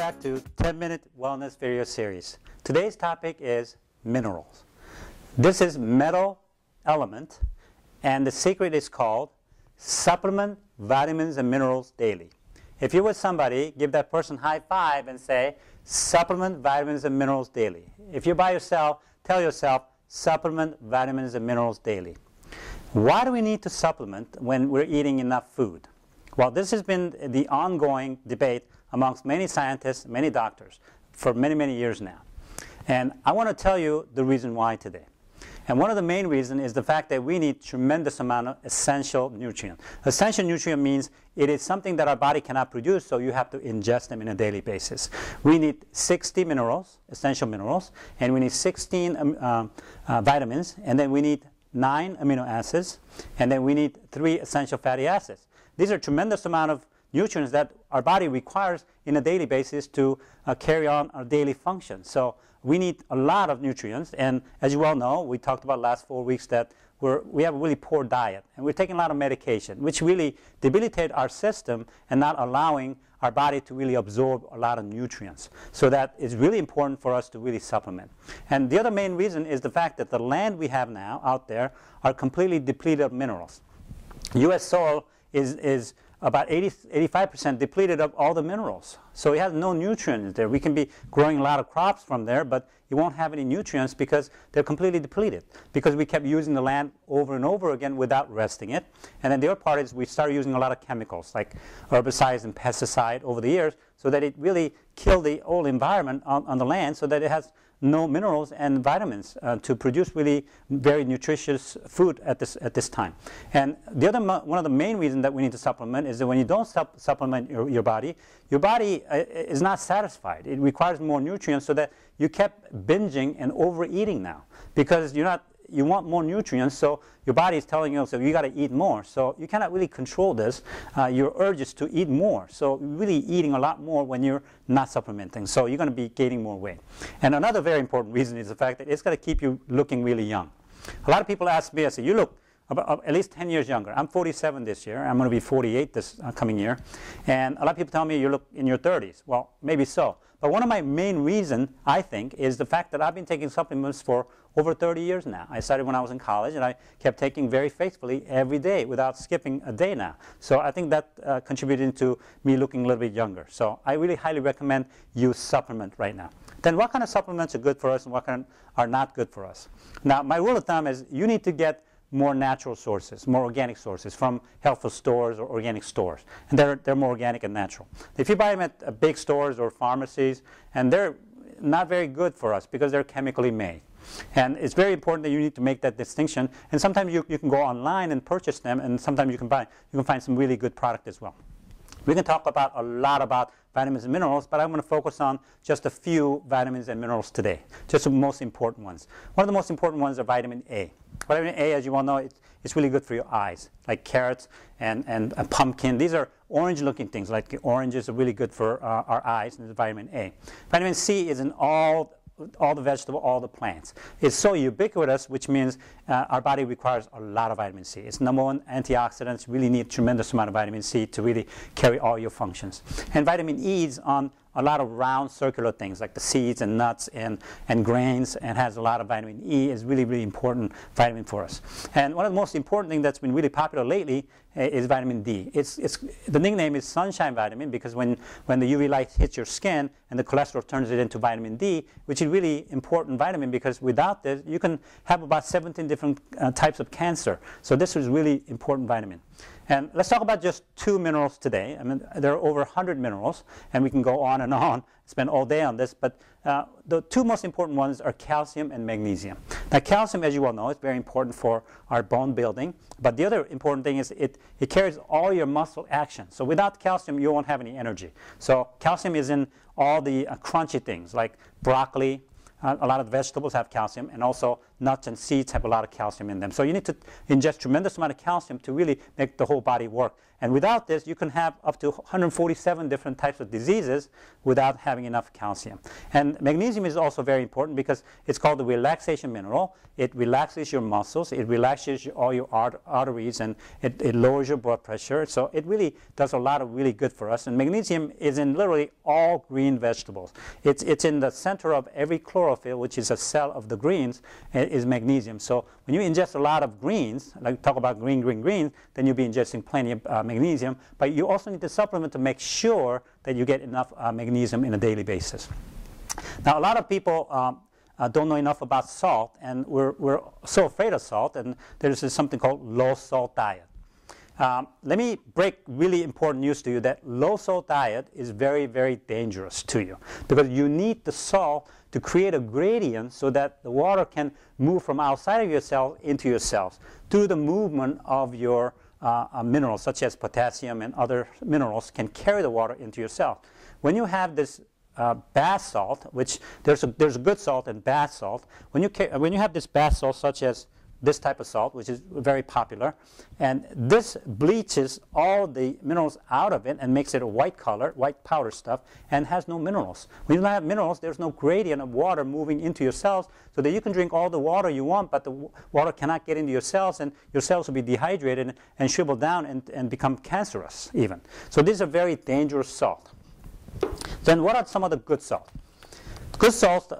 back to 10-Minute Wellness Video Series. Today's topic is minerals. This is Metal Element, and the secret is called Supplement Vitamins and Minerals Daily. If you're with somebody, give that person a high five and say, Supplement Vitamins and Minerals Daily. If you're by yourself, tell yourself, Supplement Vitamins and Minerals Daily. Why do we need to supplement when we're eating enough food? Well, this has been the ongoing debate amongst many scientists, many doctors, for many, many years now. And I want to tell you the reason why today. And one of the main reasons is the fact that we need tremendous amount of essential nutrient. Essential nutrient means it is something that our body cannot produce, so you have to ingest them on a daily basis. We need 60 minerals, essential minerals, and we need 16 vitamins, and then we need 9 amino acids, and then we need 3 essential fatty acids. These are tremendous amount of nutrients that our body requires in a daily basis to carry on our daily functions. So we need a lot of nutrients, and as you well know, we talked about last 4 weeks that we have a really poor diet, and we're taking a lot of medication, which really debilitate our system and not allowing our body to really absorb a lot of nutrients. So that is really important for us to really supplement. And the other main reason is the fact that the land we have now out there are completely depleted of minerals. U.S. soil is about 85% depleted of all the minerals. So it has no nutrients there. We can be growing a lot of crops from there, but you won't have any nutrients because they're completely depleted, because we kept using the land over and over again without resting it. And then the other part is we started using a lot of chemicals like herbicides and pesticide over the years, so that it really killed the whole environment on the land, so that it has no minerals and vitamins to produce really very nutritious food at this time. And the other one of the main reasons that we need to supplement is that when you don't supplement your body is not satisfied. It requires more nutrients, so that you kept binging and overeating now, because you want more nutrients, so your body is telling you, so you got to eat more. So you cannot really control this, your urges to eat more. So you're really eating a lot more when you're not supplementing. So you're going to be gaining more weight. And another very important reason is the fact that it's going to keep you looking really young. A lot of people ask me, I say, you look about at least 10 years younger. I'm 47 this year. I'm going to be 48 this coming year. And a lot of people tell me you look in your 30s. Well, maybe so. But one of my main reasons, I think, is the fact that I've been taking supplements for over 30 years now. I started when I was in college, and I kept taking very faithfully every day without skipping a day now. So I think that contributed to me looking a little bit younger. So I really highly recommend you supplement right now. Then what kind of supplements are good for us and what kind are not good for us? Now, my rule of thumb is you need to get more natural sources, more organic sources from health food stores or organic stores. And they're more organic and natural. If you buy them at big stores or pharmacies, and they're not very good for us because they're chemically made. And it's very important that you need to make that distinction. And sometimes you can go online and purchase them, and sometimes you can find some really good product as well. We can talk about a lot about vitamins and minerals, but I'm going to focus on just a few vitamins and minerals today, just the most important ones. One of the most important ones are vitamin A. Vitamin A, as you all know, it's really good for your eyes, like carrots and pumpkin. These are orange-looking things, like oranges are really good for our eyes, and it's vitamin A. Vitamin C is in all the vegetables, all the plants. It's so ubiquitous, which means our body requires a lot of vitamin C. It's number one antioxidants. You really need a tremendous amount of vitamin C to really carry all your functions. And vitamin E is on a lot of round circular things like the seeds and nuts and grains, and has a lot of vitamin E. Is really, really important vitamin for us. And one of the most important things that's been really popular lately is vitamin D. The nickname is sunshine vitamin because when the UV light hits your skin and the cholesterol turns it into vitamin D, which is really important vitamin, because without this you can have about 17 different types of cancer. So this is really important vitamin. And let's talk about just 2 minerals today. I mean, there are over 100 minerals, and we can go on, spend all day on this, but the 2 most important ones are calcium and magnesium. Now, calcium, as you well know, is very important for our bone building, but the other important thing is it carries all your muscle action. So without calcium, you won't have any energy. So calcium is in all the crunchy things like broccoli. A lot of vegetables have calcium, and also nuts and seeds have a lot of calcium in them. So you need to ingest tremendous amount of calcium to really make the whole body work. And without this, you can have up to 147 different types of diseases without having enough calcium. And magnesium is also very important because it's called the relaxation mineral. It relaxes your muscles, it relaxes all your arteries, and it lowers your blood pressure. So it really does a lot of really good for us. And magnesium is in literally all green vegetables. It's in the center of every chlorophyll, which is a cell of the greens, is magnesium. So when you ingest a lot of greens, like talk about green, then you'll be ingesting plenty of magnesium. But you also need to supplement to make sure that you get enough magnesium on a daily basis. Now, a lot of people don't know enough about salt, and we're so afraid of salt, and there's something called low salt diet. Let me break really important news to you that low salt diet is very, very dangerous to you because you need the salt to create a gradient so that the water can move from outside of your cell into your cells through the movement of your minerals such as potassium and other minerals can carry the water into your cell. When you have this bath salt, which there's a good salt and bath salt, when you have this bath salt such as this type of salt, which is very popular, and this bleaches all the minerals out of it and makes it a white color, white powder stuff, and has no minerals. When you don't have minerals, there's no gradient of water moving into your cells so that you can drink all the water you want, but the water cannot get into your cells, and your cells will be dehydrated and shrivel down and become cancerous even. So this is a very dangerous salt. Then what are some of the good salt? Good salts,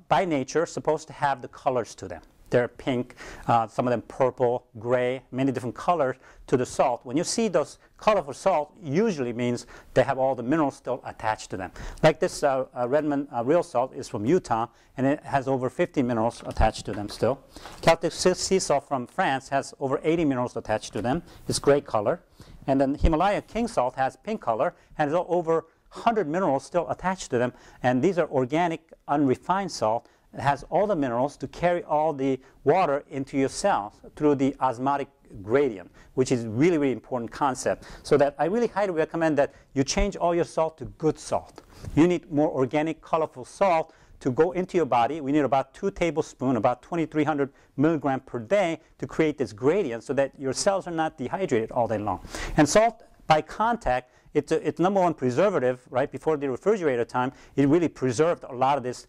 by nature, are supposed to have the colors to them. They're pink, some of them purple, gray, many different colors to the salt. When you see those colorful salt, usually means they have all the minerals still attached to them. Like this Redmond real salt is from Utah, and it has over 50 minerals attached to them still. Celtic sea salt from France has over 80 minerals attached to them. It's gray color. And then Himalaya king salt has pink color and has over 100 minerals still attached to them. And these are organic, unrefined salt. It has all the minerals to carry all the water into your cells through the osmotic gradient, which is really, really important concept. So that I really highly recommend that you change all your salt to good salt. You need more organic, colorful salt to go into your body. We need about 2 tablespoons, about 2,300 milligrams per day to create this gradient so that your cells are not dehydrated all day long. And salt, by contact, it's number one preservative, right? Before the refrigerator time, it really preserved a lot of this,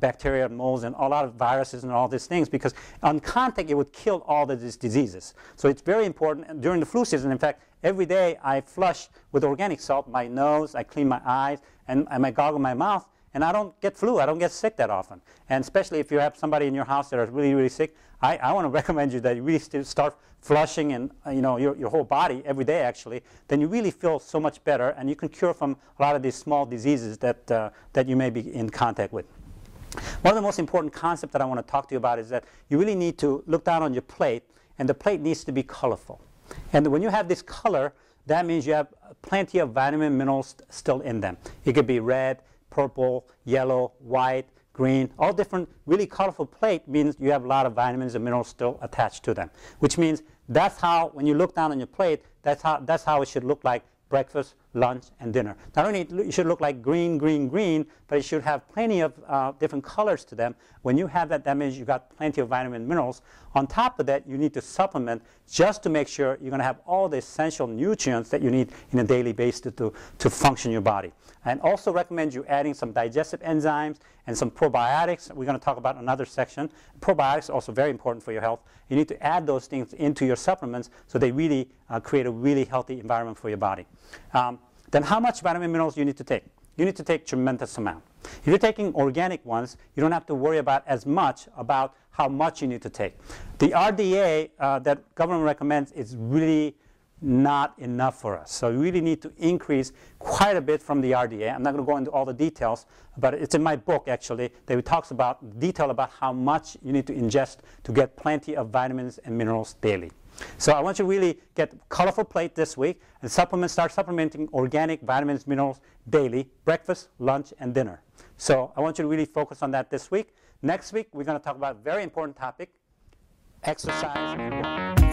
bacteria and molds and a lot of viruses and all these things because on contact it would kill all of these diseases. So it's very important during the flu season. In fact, every day I flush with organic salt my nose, I clean my eyes, and I gargle my mouth, and I don't get flu. I don't get sick that often. And especially if you have somebody in your house that are really, really sick, I want to recommend you that you really start flushing and your whole body every day actually. Then you really feel so much better, and you can cure from a lot of these small diseases that you may be in contact with. One of the most important concepts that I want to talk to you about is that you really need to look down on your plate, and the plate needs to be colorful. And when you have this color, that means you have plenty of vitamin minerals still in them. It could be red, purple, yellow, white, green, all different really colorful plate means you have a lot of vitamins and minerals still attached to them, which means that's how, when you look down on your plate, that's how it should look like breakfast, lunch, and dinner. Not only it should look like green, green, green, but it should have plenty of different colors to them. When you have that, that means you got plenty of vitamin and minerals. On top of that, you need to supplement just to make sure you're going to have all the essential nutrients that you need in a daily basis to function your body. And also recommend you adding some digestive enzymes and some probiotics. We're going to talk about another section. Probiotics are also very important for your health. You need to add those things into your supplements so they really create a really healthy environment for your body. Then how much vitamin minerals you need to take? You need to take tremendous amount. If you're taking organic ones, you don't have to worry about as much about how much you need to take. The RDA that government recommends is really not enough for us. So you really need to increase quite a bit from the RDA. I'm not going to go into all the details, but it's in my book actually that it talks about detail about how much you need to ingest to get plenty of vitamins and minerals daily. So I want you to really get a colorful plate this week and start supplementing organic vitamins, minerals daily, breakfast, lunch, and dinner. So I want you to really focus on that this week. Next week, we're going to talk about a very important topic, exercise and work.